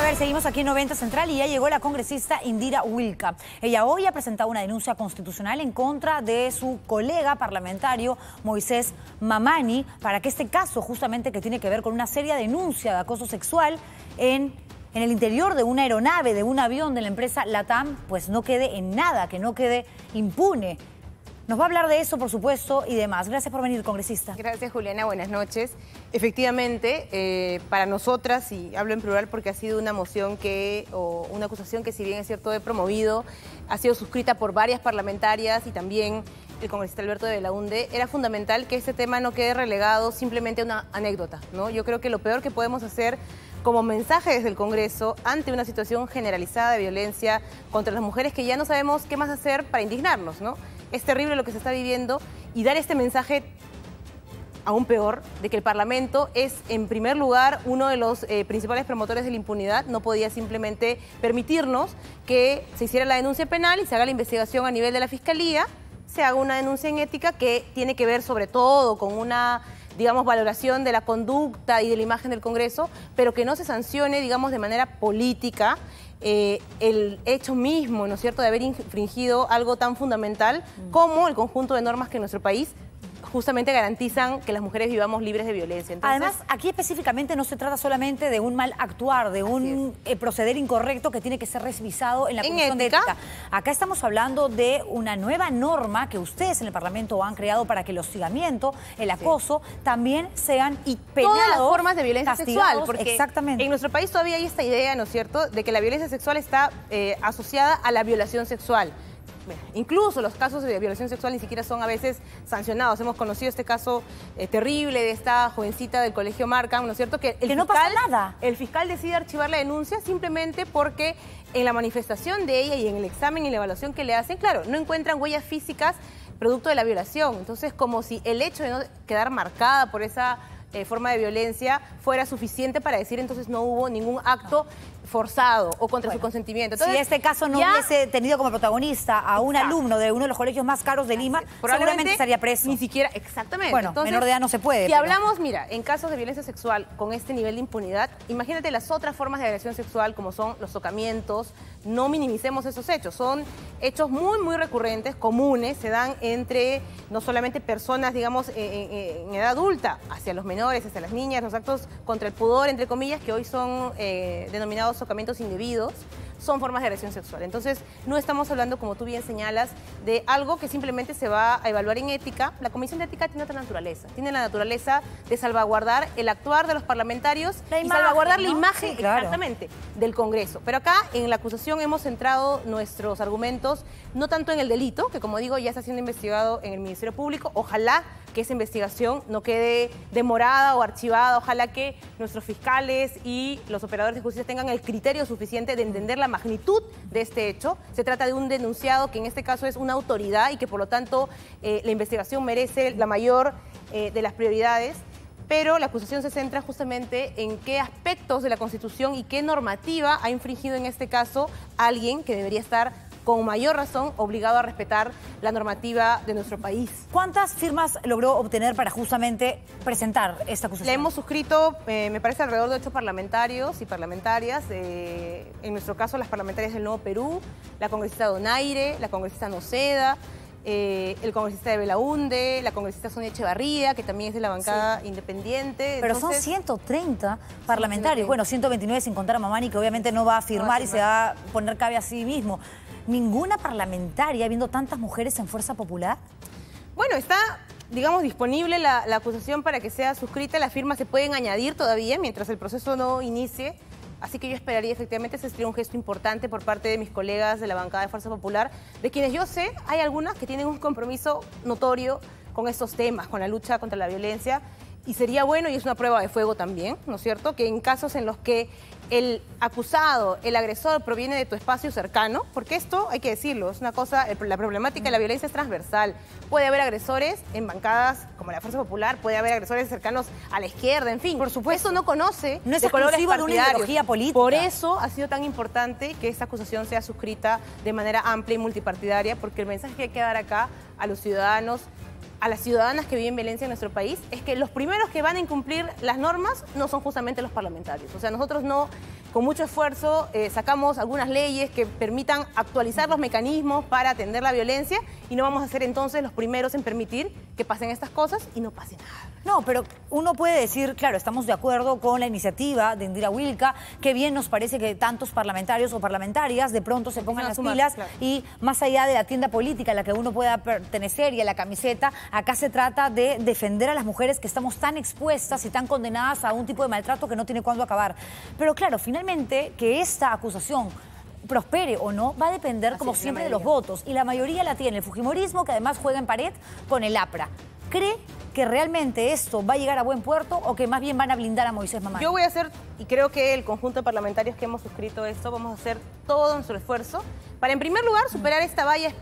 ver, seguimos aquí en 90 Central y ya llegó la congresista Indira Wilca. Ella hoy ha presentado una denuncia constitucional en contra de su colega parlamentario Moisés Mamani para que este caso, justamente que tiene que ver con una seria denuncia de acoso sexual en el interior de una aeronave, de un avión de la empresa LATAM, pues no quede en nada, que no quede impune. Nos va a hablar de eso, por supuesto, y demás. Gracias por venir, congresista. Gracias, Juliana. Buenas noches. Efectivamente, para nosotras, y hablo en plural porque ha sido una moción o una acusación que, si bien es cierto, he promovido, ha sido suscrita por varias parlamentarias y también el congresista Alberto de Belaunde, era fundamental que este tema no quede relegado simplemente a una anécdota, ¿no? Yo creo que lo peor que podemos hacer como mensaje desde el Congreso ante una situación generalizada de violencia contra las mujeres que ya no sabemos qué más hacer para indignarnos, ¿no? Es terrible lo que se está viviendo y dar este mensaje aún peor de que el Parlamento es, en primer lugar, uno de los principales promotores de la impunidad. No podía simplemente permitirnos que se hiciera la denuncia penal y se haga la investigación a nivel de la Fiscalía, se haga una denuncia en ética que tiene que ver sobre todo con una, digamos, valoración de la conducta y de la imagen del Congreso, pero que no se sancione, digamos, de manera política el hecho mismo, ¿no es cierto?, de haber infringido algo tan fundamental como el conjunto de normas que en nuestro país justamente garantizan que las mujeres vivamos libres de violencia. Entonces, además, aquí específicamente no se trata solamente de un mal actuar, de un proceder incorrecto que tiene que ser revisado en la Comisión de Ética. Acá estamos hablando de una nueva norma que ustedes en el Parlamento han creado para que el hostigamiento, el acoso, también sean penados, todas las formas de violencia sexual, porque exactamente. En nuestro país todavía hay esta idea, ¿no es cierto?, de que la violencia sexual está asociada a la violación sexual. Incluso los casos de violación sexual ni siquiera son a veces sancionados. Hemos conocido este caso terrible de esta jovencita del colegio Markham, ¿no es cierto? Que no pasa nada. El fiscal decide archivar la denuncia simplemente porque en la manifestación de ella y en el examen y la evaluación que le hacen, claro, no encuentran huellas físicas producto de la violación. Entonces, como si el hecho de no quedar marcada por esa forma de violencia fuera suficiente para decir entonces no hubo ningún acto forzado o contra su consentimiento. Entonces, si este caso no hubiese tenido como protagonista a un alumno de uno de los colegios más caros de Lima, seguramente estaría preso. Ni siquiera, exactamente. Bueno, entonces, menor de edad no se puede. Si hablamos, mira, en casos de violencia sexual con este nivel de impunidad, imagínate las otras formas de agresión sexual como son los tocamientos. No minimicemos esos hechos, son hechos muy, muy recurrentes, comunes, se dan entre no solamente personas, digamos, en edad adulta, hacia los menores, hacia las niñas, los actos contra el pudor, entre comillas, que hoy son denominados tocamientos indebidos, son formas de agresión sexual. Entonces, no estamos hablando, como tú bien señalas, de algo que simplemente se va a evaluar en ética. La Comisión de Ética tiene otra naturaleza. Tiene la naturaleza de salvaguardar el actuar de los parlamentarios y salvaguardar la imagen, exactamente, del Congreso. Pero acá, en la acusación, hemos centrado nuestros argumentos no tanto en el delito, que como digo, ya está siendo investigado en el Ministerio Público. Ojalá que esa investigación no quede demorada o archivada. Ojalá que nuestros fiscales y los operadores de justicia tengan el criterio suficiente de entender la magnitud de este hecho. Se trata de un denunciado que en este caso es una autoridad y que por lo tanto la investigación merece la mayor de las prioridades. Pero la acusación se centra justamente en qué aspectos de la Constitución y qué normativa ha infringido en este caso alguien que debería estar con mayor razón obligado a respetar la normativa de nuestro país. ¿Cuántas firmas logró obtener para justamente presentar esta acusación? Le hemos suscrito, me parece, alrededor de 8 parlamentarios y parlamentarias. En nuestro caso, las parlamentarias del Nuevo Perú, la congresista Donaire, la congresista Noceda, el congresista de Belaunde, la congresista Sonia Echevarría, que también es de la bancada independiente. Pero entonces, son 130 parlamentarios. Bueno, 129 sin contar a Mamani, que obviamente no va a firmar y se va a poner cabe a sí mismo. ¿Ninguna parlamentaria, viendo tantas mujeres en Fuerza Popular? Bueno, está, digamos, disponible la acusación para que sea suscrita. Las firmas se pueden añadir todavía mientras el proceso no inicie. Así que yo esperaría, efectivamente, ese sería un gesto importante por parte de mis colegas de la bancada de Fuerza Popular, de quienes yo sé, hay algunas que tienen un compromiso notorio con estos temas, con la lucha contra la violencia. Y sería bueno, y es una prueba de fuego también, ¿no es cierto?, que en casos en los que el acusado, el agresor, proviene de tu espacio cercano, porque esto, hay que decirlo, es una cosa, la problemática de la violencia es transversal. Puede haber agresores en bancadas como la Fuerza Popular, puede haber agresores cercanos a la izquierda, en fin. Por supuesto. Eso no conoce no es de colores exclusivo de una ideología política. Por eso ha sido tan importante que esta acusación sea suscrita de manera amplia y multipartidaria, porque el mensaje que hay que dar acá a los ciudadanos, a las ciudadanas que viven violencia en nuestro país, es que los primeros que van a incumplir las normas no son justamente los parlamentarios. O sea, nosotros no con mucho esfuerzo sacamos algunas leyes que permitan actualizar los mecanismos para atender la violencia y no vamos a ser entonces los primeros en permitir que pasen estas cosas y no pase nada. No, pero uno puede decir, claro, estamos de acuerdo con la iniciativa de Indira Wilca, que bien nos parece que tantos parlamentarios o parlamentarias de pronto se pongan las pilas, claro. Y más allá de la tienda política a la que uno pueda pertenecer y a la camiseta, acá se trata de defender a las mujeres que estamos tan expuestas y tan condenadas a un tipo de maltrato que no tiene cuándo acabar. Pero claro, finalmente que esta acusación prospere o no, va a depender, como siempre, de los votos. Y la mayoría la tiene el fujimorismo, que además juega en pared con el APRA. ¿Cree que realmente esto va a llegar a buen puerto o que más bien van a blindar a Moisés Mamani? Yo voy a hacer, y creo que el conjunto de parlamentarios que hemos suscrito esto, vamos a hacer todo nuestro esfuerzo para, en primer lugar, superar esta valla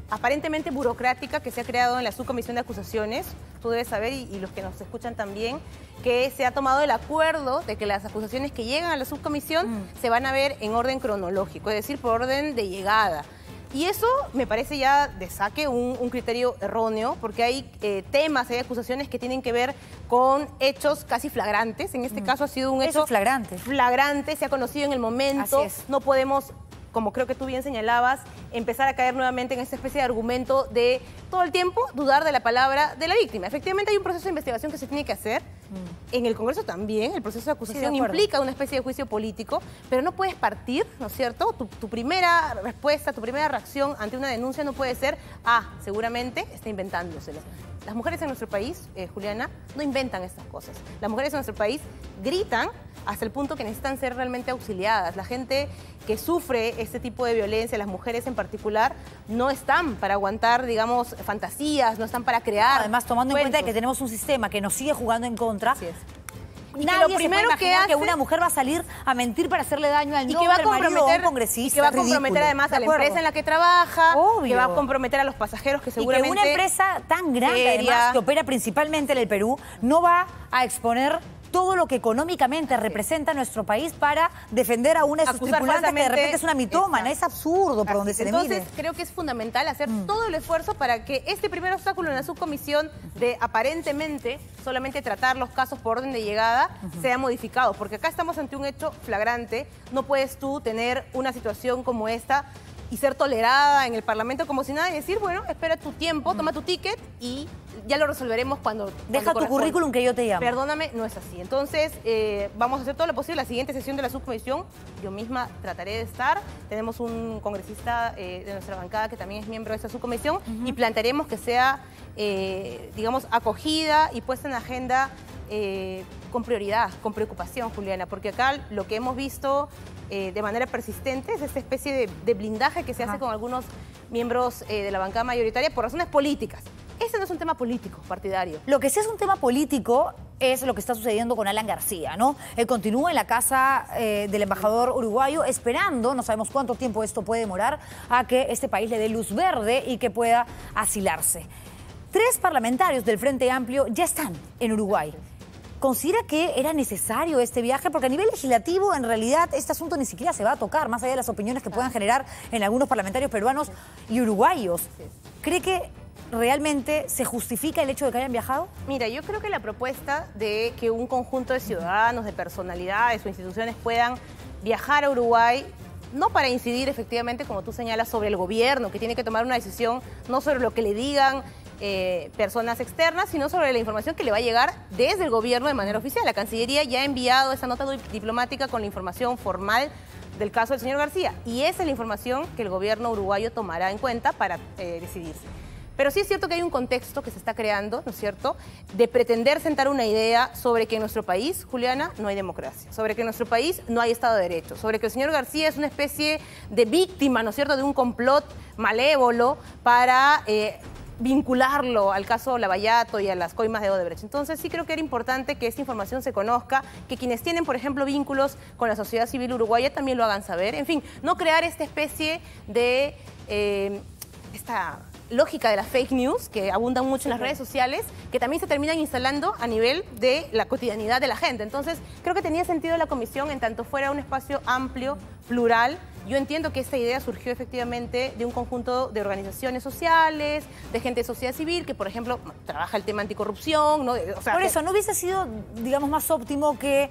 aparentemente burocrática que se ha creado en la subcomisión de acusaciones. Tú debes saber, y los que nos escuchan también, que se ha tomado el acuerdo de que las acusaciones que llegan a la subcomisión se van a ver en orden cronológico, es decir, por orden de llegada. Y eso me parece ya de saque un criterio erróneo, porque hay temas, hay acusaciones que tienen que ver con hechos casi flagrantes. En este caso ha sido un hecho flagrante, se ha conocido en el momento. No podemos, como creo que tú bien señalabas, empezar a caer nuevamente en esta especie de argumento de todo el tiempo dudar de la palabra de la víctima. Efectivamente hay un proceso de investigación que se tiene que hacer. En el Congreso también, el proceso de acusación implica una especie de juicio político, pero no puedes partir, ¿no es cierto? Tu primera respuesta, tu primera reacción ante una denuncia no puede ser, seguramente está inventándoselo. Las mujeres en nuestro país, Juliana, no inventan estas cosas. Las mujeres en nuestro país gritan hasta el punto que necesitan ser realmente auxiliadas. La gente que sufre este tipo de violencia, las mujeres en particular, no están para aguantar, digamos, fantasías, no están para crear. Además, tomando en cuenta que tenemos un sistema que nos sigue jugando en contra. Así es. Y nadie lo primero se puede imaginar que una mujer va a salir a mentir para hacerle daño al novio, al marido, a un congresista. Y que va a comprometer además a la empresa en la que trabaja, que va a comprometer a los pasajeros que seguramente... Y que una empresa tan grande, además, que opera principalmente en el Perú, no va a exponer todo lo que económicamente representa nuestro país para defender a una de sus tripulantes que de repente es una mitómana. Es absurdo por donde se le mire. Entonces, creo que es fundamental hacer todo el esfuerzo para que este primer obstáculo en la subcomisión de aparentemente solamente tratar los casos por orden de llegada sea modificado. Porque acá estamos ante un hecho flagrante. No puedes tú tener una situación como esta y ser tolerada en el Parlamento como si nada y decir, bueno, espera tu tiempo, toma tu ticket y ya lo resolveremos cuando Deja tu currículum que yo te llamo. Perdóname, no es así. Entonces, vamos a hacer todo lo posible. La siguiente sesión de la subcomisión, yo misma trataré de estar. Tenemos un congresista de nuestra bancada que también es miembro de esta subcomisión y plantearemos que sea, digamos, acogida y puesta en agenda con prioridad, con preocupación, Juliana, porque acá lo que hemos visto de manera persistente es esta especie de blindaje que se hace con algunos miembros de la bancada mayoritaria por razones políticas. Ese no es un tema político, partidario. Lo que sí es un tema político es lo que está sucediendo con Alan García, ¿no? Él continúa en la casa del embajador uruguayo esperando, no sabemos cuánto tiempo esto puede demorar, a que este país le dé luz verde y que pueda asilarse. 3 parlamentarios del Frente Amplio ya están en Uruguay. ¿Considera que era necesario este viaje? Porque a nivel legislativo, en realidad, este asunto ni siquiera se va a tocar, más allá de las opiniones que puedan generar en algunos parlamentarios peruanos y uruguayos. ¿Cree que realmente se justifica el hecho de que hayan viajado? Mira, yo creo que la propuesta de que un conjunto de ciudadanos, de personalidades o instituciones puedan viajar a Uruguay, no para incidir efectivamente, como tú señalas, sobre el gobierno, que tiene que tomar una decisión no sobre lo que le digan personas externas, sino sobre la información que le va a llegar desde el gobierno de manera oficial. La Cancillería ya ha enviado esa nota diplomática con la información formal del caso del señor García, y esa es la información que el gobierno uruguayo tomará en cuenta para decidirse. Pero sí es cierto que hay un contexto que se está creando, ¿no es cierto?, de pretender sentar una idea sobre que en nuestro país, Juliana, no hay democracia, sobre que en nuestro país no hay Estado de Derecho, sobre que el señor García es una especie de víctima, ¿no es cierto?, de un complot malévolo para vincularlo al caso Lavallato y a las coimas de Odebrecht. Entonces sí creo que era importante que esta información se conozca, que quienes tienen, por ejemplo, vínculos con la sociedad civil uruguaya también lo hagan saber. En fin, no crear esta especie de esta lógica de las fake news que abundan mucho en las redes sociales, que también se terminan instalando a nivel de la cotidianidad de la gente. Entonces creo que tenía sentido la comisión en tanto fuera un espacio amplio, plural. Yo entiendo que esta idea surgió efectivamente de un conjunto de organizaciones sociales, de gente de sociedad civil, que por ejemplo trabaja el tema anticorrupción, ¿no? O sea, por eso, ¿no hubiese sido, digamos, más óptimo que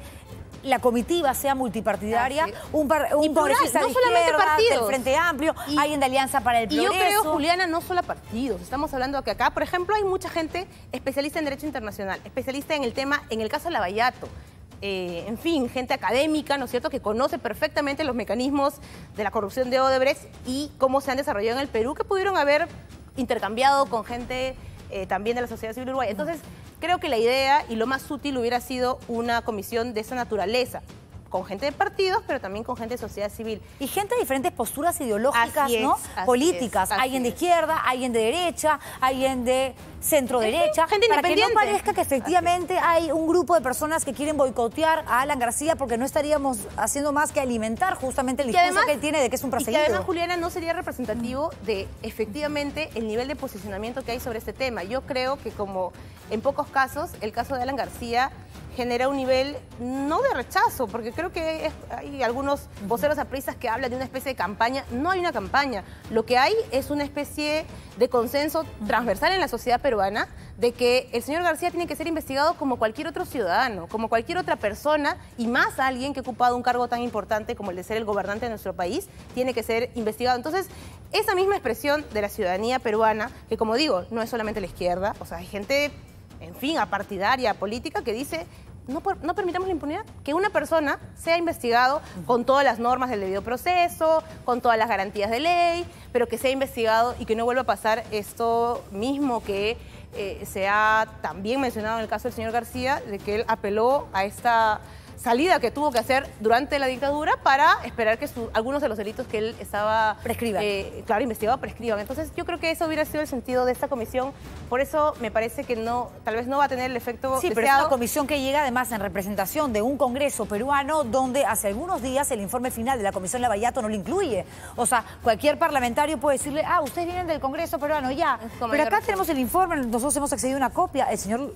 la comitiva sea multipartidaria, un congresista no de solamente izquierda, partidos. del Frente Amplio, alguien de Alianza para el Progreso. Y yo creo, Juliana, no solo partidos. Estamos hablando de que acá, por ejemplo, hay mucha gente especialista en Derecho Internacional, especialista en el tema, en el caso de Lavallato. En fin, gente académica, ¿no es cierto?, que conoce perfectamente los mecanismos de la corrupción de Odebrecht y cómo se han desarrollado en el Perú, que pudieron haber intercambiado con gente también de la sociedad civil uruguaya. Entonces, creo que la idea y lo más útil hubiera sido una comisión de esa naturaleza, con gente de partidos, pero también con gente de sociedad civil. Y gente de diferentes posturas ideológicas, ¿no? Así Políticas. Alguien de izquierda, alguien de derecha, alguien de centro-derecha. Gente para que independiente. no parezca que efectivamente hay un grupo de personas que quieren boicotear a Alan García porque no estaríamos haciendo más que alimentar justamente el discurso que él tiene de que es un perseguido. Y que además, Juliana, no sería representativo de efectivamente el nivel de posicionamiento que hay sobre este tema. Yo creo que como en pocos casos, el caso de Alan García genera un nivel no de rechazo, porque creo que hay algunos voceros apristas que hablan de una especie de campaña. No hay una campaña. Lo que hay es una especie de consenso transversal en la sociedad peruana de que el señor García tiene que ser investigado como cualquier otro ciudadano, como cualquier otra persona, y más alguien que ha ocupado un cargo tan importante como el de ser el gobernante de nuestro país, tiene que ser investigado. Entonces, esa misma expresión de la ciudadanía peruana, que como digo, no es solamente la izquierda, o sea, hay gente, en fin, apartidaria, política, que dice: no permitamos la impunidad, que una persona sea investigado con todas las normas del debido proceso, con todas las garantías de ley, pero que sea investigado y que no vuelva a pasar esto mismo que se ha también mencionado en el caso del señor García, de que él apeló a esta salida que tuvo que hacer durante la dictadura para esperar que algunos de los delitos que él estaba investigado prescriban. Entonces yo creo que eso hubiera sido el sentido de esta comisión. Por eso me parece que tal vez no va a tener el efecto deseado. Pero es una comisión que llega además en representación de un Congreso peruano donde hace algunos días el informe final de la Comisión Lavallato no lo incluye. O sea, cualquier parlamentario puede decirle: ah, ustedes vienen del Congreso peruano, ya. Pero acá tenemos el informe, nosotros hemos accedido a una copia. El señor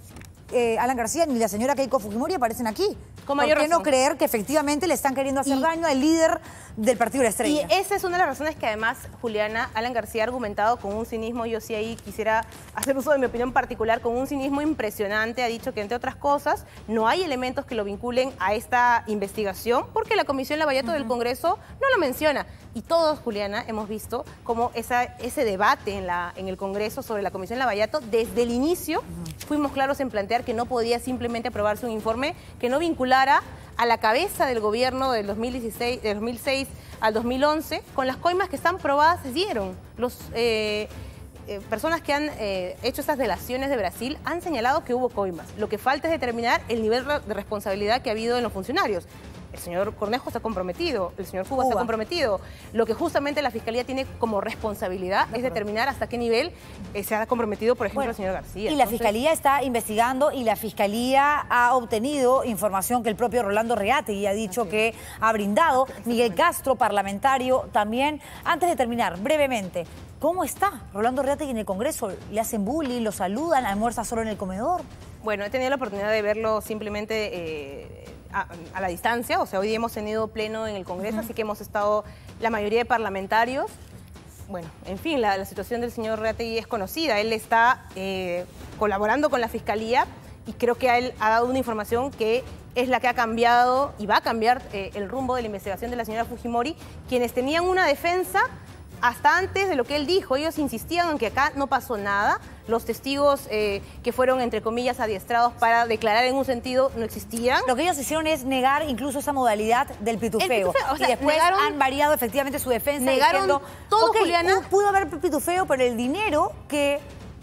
Alan García ni la señora Keiko Fujimori aparecen aquí. ¿Por qué no creer que efectivamente le están queriendo hacer daño al líder del Partido de la Estrella? Y esa es una de las razones que además, Juliana, Alan García ha argumentado con un cinismo. Yo sí ahí quisiera hacer uso de mi opinión particular, con un cinismo impresionante. Ha dicho que, entre otras cosas, no hay elementos que lo vinculen a esta investigación porque la Comisión Lavallato del Congreso no lo menciona. Y todos, Juliana, hemos visto cómo ese debate en el Congreso sobre la Comisión Lavallato, desde el inicio fuimos claros en plantear que no podía simplemente aprobarse un informe que no vinculara a la cabeza del gobierno del 2006 al 2011 con las coimas que están probadas se dieron. Personas que han hecho estas delaciones de Brasil han señalado que hubo coimas. Lo que falta es determinar el nivel de responsabilidad que ha habido en los funcionarios. El señor Cornejo está comprometido, el señor Fuga está comprometido. Lo que justamente la Fiscalía tiene como responsabilidad es determinar hasta qué nivel se ha comprometido, por ejemplo, el señor García. Y la Fiscalía está investigando y la Fiscalía ha obtenido información que el propio Rolando Reategui ha dicho que ha brindado. Miguel Castro, parlamentario, también. Antes de terminar, brevemente, ¿cómo está Rolando Reategui en el Congreso? ¿Le hacen bullying, lo saludan, almuerza solo en el comedor? Bueno, he tenido la oportunidad de verlo simplemente a la distancia. O sea, hoy día hemos tenido pleno en el Congreso, así que hemos estado la mayoría de parlamentarios. Bueno, en fin, la situación del señor Reategui es conocida. Él está colaborando con la Fiscalía y creo que él ha dado una información que es la que ha cambiado y va a cambiar el rumbo de la investigación de la señora Fujimori, quienes tenían una defensa hasta antes de lo que él dijo. Ellos insistían en que acá no pasó nada. Los testigos que fueron, entre comillas, adiestrados para declarar en un sentido no existían. Lo que ellos hicieron es negar incluso esa modalidad del pitufeo. O sea, y después han variado efectivamente su defensa. Negaron diciendo, todo, Juliana. Pudo haber pitufeo, pero el dinero que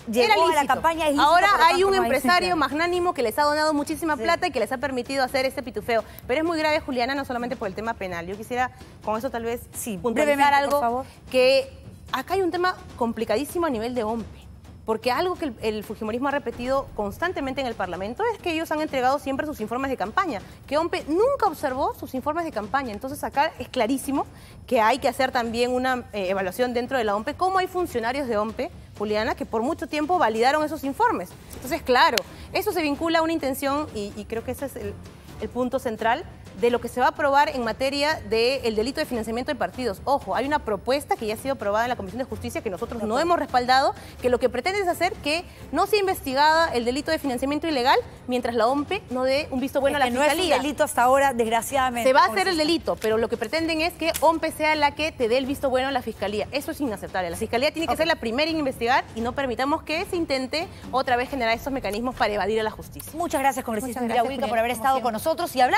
llegó a la campaña es lícito. Ahora hay un empresario magnánimo que les ha donado muchísima plata y que les ha permitido hacer este pitufeo. Pero es muy grave, Juliana, no solamente por el tema penal. Yo quisiera con eso tal vez puntualizar algo, por favor. Que acá hay un tema complicadísimo a nivel de OMPE. Porque algo que el fujimorismo ha repetido constantemente en el Parlamento es que ellos han entregado siempre sus informes de campaña, que OMPE nunca observó sus informes de campaña. Entonces acá es clarísimo que hay que hacer también una evaluación dentro de la OMPE, cómo hay funcionarios de OMPE, Juliana, que por mucho tiempo validaron esos informes. Entonces, claro, eso se vincula a una intención y creo que ese es el punto central de lo que se va a aprobar en materia del delito de financiamiento de partidos. Ojo, hay una propuesta que ya ha sido aprobada en la Comisión de Justicia que nosotros no hemos respaldado, que lo que pretende es hacer que no sea investigada el delito de financiamiento ilegal mientras la OMPE no dé un visto bueno a la Fiscalía. No es un delito hasta ahora, desgraciadamente. Se va a hacer el delito, pero lo que pretenden es que OMPE sea la que te dé el visto bueno a la Fiscalía. Eso es inaceptable. La Fiscalía tiene que ser la primera en investigar y no permitamos que se intente otra vez generar estos mecanismos para evadir a la justicia. Muchas gracias, congresista Indira Wilca, por haber estado con nosotros y hablando.